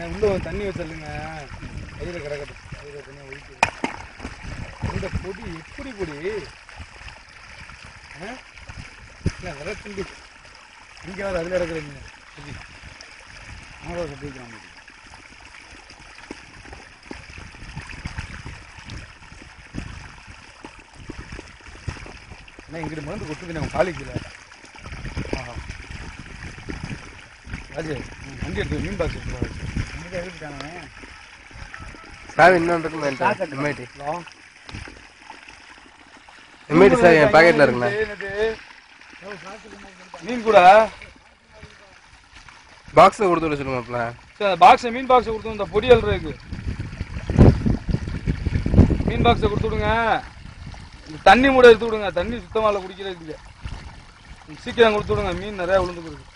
உள்ள தண்ணி வச்சிருங்க, கையில் கிடக்கட்டும். கையில் தண்ணியை ஒழிச்சு இந்த பொடி எப்படி பொடி இல்லை வர துண்டு இங்கே வர அதில் இருக்கிறீங்க பொடி ஆமாம் சட்டிக்கிறாங்க. ஆனால் இங்கிட்டு மருந்து கொடுத்துது நம்ம காலிக்கல. ஆஹா ராஜு வண்டி எடுத்து மீன் பாக்ஸ் எடுத்துட்டு எடுத்துட்டாங்க சார். இன்னொன்று இருக்குங்க எம்ஐடி சார் என் பாக்கெட்டில் இருக்குண்ணா. மீன் கூட பாக்ஸில் கொடுத்து விட சொல்லுங்கப்பல. சார் பாக்ஸை மீன் பாக்ஸை கொடுத்து இந்த பொடியல் இருக்கு, மீன் பாக்ஸை கொடுத்து விடுங்க. தண்ணி மூட எடுத்து விடுங்க, தண்ணி சுத்தமாக குடிக்கிறதுக்கு சீக்கிரம் கொடுத்து விடுங்க. மீன் நிறையா விழுந்துருக்கு.